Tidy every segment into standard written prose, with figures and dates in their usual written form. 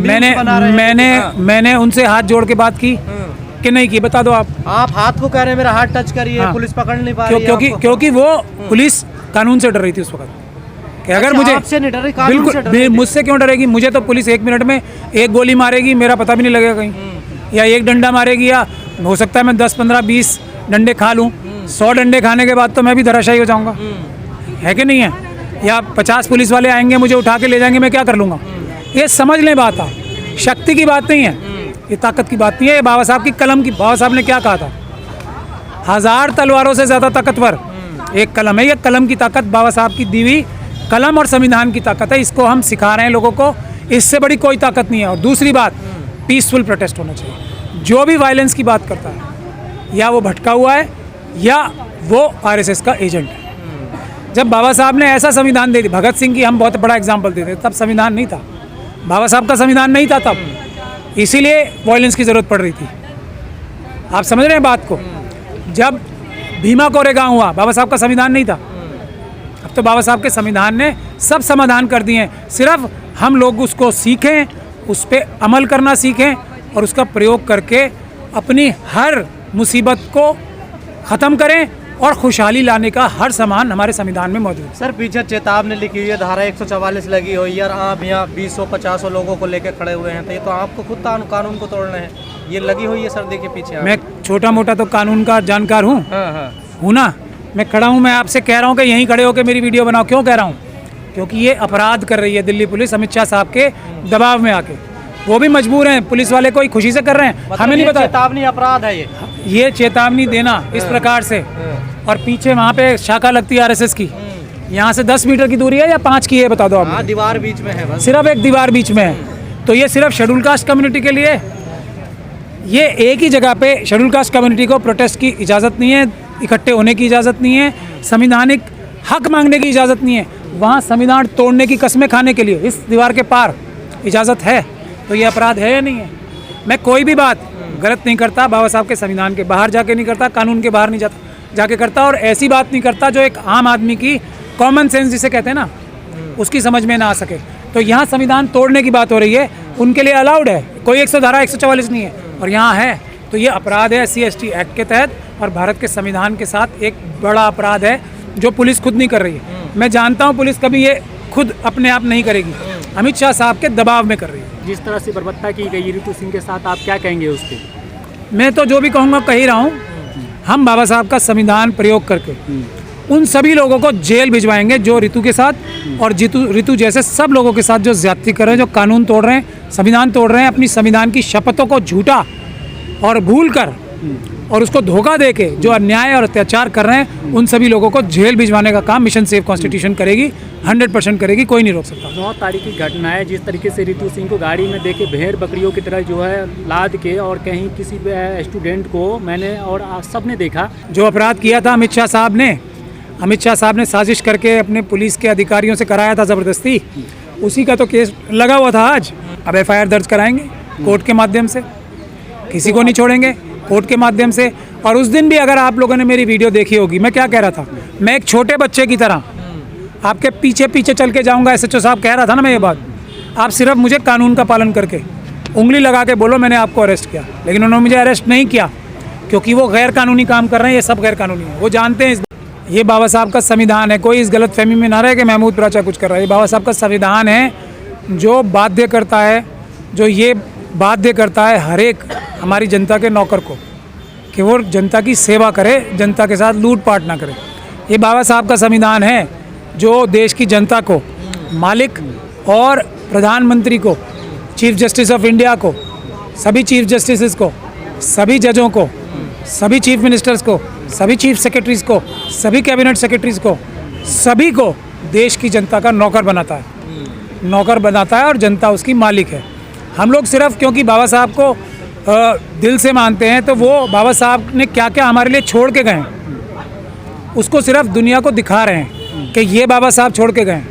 मैंने उनसे हाथ जोड़ के बात की कि नहीं की, बता दो आप हाथ को कह रहे हैं मेरा हाथ टच करिए। हाँ। पुलिस पकड़ नहीं पा रही है क्योंकि वो पुलिस कानून से डर रही थी उस वक्त कि अगर मुझे आपसे नहीं डर रही, कानून से डर रही। मुझसे क्यों डरेगी? मुझे तो पुलिस 1 मिनट में एक गोली मारेगी, मेरा पता भी नहीं लगेगा कहीं, या एक डंडा मारेगी, या हो सकता है मैं 10, 15, 20 डंडे खा लूँ। 100 डंडे खाने के बाद तो मैं भी धराशायी हो जाऊँगा, है कि नहीं है? या 50 पुलिस वाले आएंगे मुझे उठा के ले जाएंगे, मैं क्या कर लूँगा? ये समझ लें बात है, शक्ति की बात नहीं है, ये ताकत की बात नहीं है। बाबा साहब की कलम की, बाबा साहब ने क्या कहा था? 1000 तलवारों से ज़्यादा ताकतवर एक कलम है। ये कलम की ताकत बाबा साहब की दी हुई कलम और संविधान की ताकत है। इसको हम सिखा रहे हैं लोगों को, इससे बड़ी कोई ताकत नहीं है। और दूसरी बात, पीसफुल प्रोटेस्ट होना चाहिए। जो भी वायलेंस की बात करता है, या वो भटका हुआ है या वो आरएसएस का एजेंट है। जब बाबा साहब ने ऐसा संविधान दे दिया, भगत सिंह की हम बहुत बड़ा एग्जाम्पल देते, तब संविधान नहीं था, बाबा साहब का संविधान नहीं था तब, इसीलिए वायलेंस की ज़रूरत पड़ रही थी। आप समझ रहे हैं बात को? जब भीमा कोरेगांव हुआ, बाबा साहब का संविधान नहीं था। अब तो बाबा साहब के संविधान ने सब समाधान कर दिए हैं। सिर्फ हम लोग उसको सीखें, उस पर अमल करना सीखें और उसका प्रयोग करके अपनी हर मुसीबत को ख़त्म करें और खुशहाली लाने का हर सामान हमारे संविधान में मौजूद है। सर पीछे चेतावनी लिखी हुई है, धारा 144 लगी हुई है, आप यहाँ 20-50 लोगों को लेकर खड़े हुए हैं, तो ये तो आपको खुद कानून को तोड़ना है, ये लगी हुई है। सर देखिए पीछे, मैं छोटा मोटा तो कानून का जानकार हूँ। हूँ ना, मैं खड़ा हूँ, मैं आपसे कह रहा हूँ कि यहीं खड़े होकर मेरी वीडियो बनाओ। क्यों कह रहा हूँ? क्योंकि ये अपराध कर रही है दिल्ली पुलिस, अमित शाह साहब के दबाव में आके। वो भी मजबूर हैं, पुलिस वाले कोई खुशी से कर रहे हैं, हमें नहीं पता। चेतावनी अपराध है ये चेतावनी देना इस प्रकार से। और पीछे वहाँ पे शाखा लगती है आरएसएस की, यहाँ से 10 मीटर की दूरी है या 5 की है, बता दो आप। दीवार बीच में है बस, सिर्फ एक दीवार बीच में है। तो ये सिर्फ शेड्यूल कास्ट कम्युनिटी के लिए, ये एक ही जगह पे शेड्यूल कास्ट कम्युनिटी को प्रोटेस्ट की इजाज़त नहीं है, इकट्ठे होने की इजाज़त नहीं है, संवैधानिक हक मांगने की इजाज़त नहीं है। वहाँ संविधान तोड़ने की कस्में खाने के लिए इस दीवार के पार इजाज़त है। तो ये अपराध है या नहीं है? मैं कोई भी बात गलत नहीं करता, बाबा साहब के संविधान के बाहर जाके नहीं करता, कानून के बाहर नहीं जाके करता, और ऐसी बात नहीं करता जो एक आम आदमी की कॉमन सेंस जिसे कहते हैं ना, उसकी समझ में ना आ सके। तो यहाँ संविधान तोड़ने की बात हो रही है, उनके लिए अलाउड है, कोई 144 नहीं है, और यहाँ है। तो ये अपराध है SC/ST एक्ट के तहत, और भारत के संविधान के साथ एक बड़ा अपराध है जो पुलिस खुद नहीं कर रही है। मैं जानता हूँ पुलिस कभी ये खुद अपने आप नहीं करेगी, अमित शाह साहब के दबाव में कर रही है। जिस तरह से बर्बरता की गई ऋतु सिंह के साथ, आप क्या कहेंगे उस पर? मैं तो जो भी कहूँगा कह ही रहा हूँ। हम बाबा साहब का संविधान प्रयोग करके उन सभी लोगों को जेल भिजवाएंगे जो ऋतु के साथ और ऋतु जैसे सब लोगों के साथ जो ज्यादती कर रहे हैं, जो कानून तोड़ रहे हैं, संविधान तोड़ रहे हैं, अपनी संविधान की शपथों को झूठा और भूल कर और उसको धोखा दे के जो अन्याय और अत्याचार कर रहे हैं, उन सभी लोगों को जेल भिजवाने का काम मिशन सेव कॉन्स्टिट्यूशन करेगी, 100% करेगी, कोई नहीं रोक सकता। 9 तारीख की घटना है, जिस तरीके से ऋतु सिंह को गाड़ी में देके भेड़ बकरियों की तरह जो है लाद के, और कहीं किसी स्टूडेंट को मैंने और सबने देखा। जो अपराध किया था अमित शाह साहब ने साजिश करके अपने पुलिस के अधिकारियों से कराया था ज़बरदस्ती, उसी का तो केस लगा हुआ था आज। अब FIR दर्ज कराएंगे कोर्ट के माध्यम से, किसी को नहीं छोड़ेंगे, कोर्ट के माध्यम से। और उस दिन भी अगर आप लोगों ने मेरी वीडियो देखी होगी, मैं क्या कह रहा था, मैं एक छोटे बच्चे की तरह आपके पीछे पीछे चल के जाऊंगा, SHO साहब कह रहा था ना मैं ये बात। आप सिर्फ मुझे कानून का पालन करके उंगली लगा के बोलो मैंने आपको अरेस्ट किया, लेकिन उन्होंने मुझे अरेस्ट नहीं किया, क्योंकि वो गैर कानूनी काम कर रहे हैं। ये सब गैर कानूनी है, वो जानते हैं। ये बाबा साहब का संविधान है, कोई इस गलत फहमी में ना रहे कि महमूद प्राचा कुछ कर रहा है। ये बाबा साहब का संविधान है जो बाध्य करता है, जो ये बाध्य करता है हर एक हमारी जनता के नौकर को कि वो जनता की सेवा करे, जनता के साथ लूटपाट ना करे। ये बाबा साहब का संविधान है जो देश की जनता को, मालिक और प्रधानमंत्री को, चीफ जस्टिस ऑफ इंडिया को, सभी चीफ जस्टिस को, सभी जजों को, सभी चीफ मिनिस्टर्स को, सभी चीफ सेक्रेटरीज को, सभी कैबिनेट सेक्रेटरीज को, सभी को देश की जनता का नौकर बनाता है और जनता उसकी मालिक है। हम लोग सिर्फ क्योंकि बाबा साहब को दिल से मानते हैं, तो वो बाबा साहब ने क्या क्या हमारे लिए छोड़ के गए उसको सिर्फ दुनिया को दिखा रहे हैं कि ये बाबा साहब छोड़ के गए।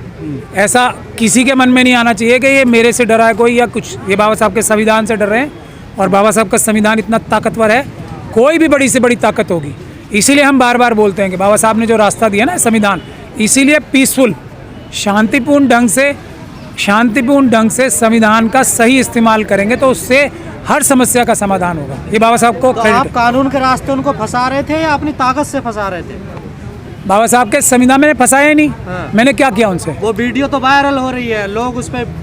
ऐसा किसी के मन में नहीं आना चाहिए कि ये मेरे से डरा है कोई या कुछ। ये बाबा साहब के संविधान से डर रहे हैं, और बाबा साहब का संविधान इतना ताकतवर है, कोई भी बड़ी से बड़ी ताकत होगी। इसीलिए हम बार बार बोलते हैं कि बाबा साहब ने जो रास्ता दिया ना संविधान, इसीलिए पीसफुल, शांतिपूर्ण ढंग से शांतिपूर्ण ढंग से संविधान का सही इस्तेमाल करेंगे तो उससे हर समस्या का समाधान होगा। ये बाबा साहब को तो क्रेडिट आप कानून के रास्ते उनको फंसा रहे थे या अपनी ताकत से फंसा रहे थे? बाबा साहब के संविधान मैंने फंसाया ही नहीं। हाँ। मैंने क्या किया उनसे? वो वीडियो तो वायरल हो रही है, लोग उस पर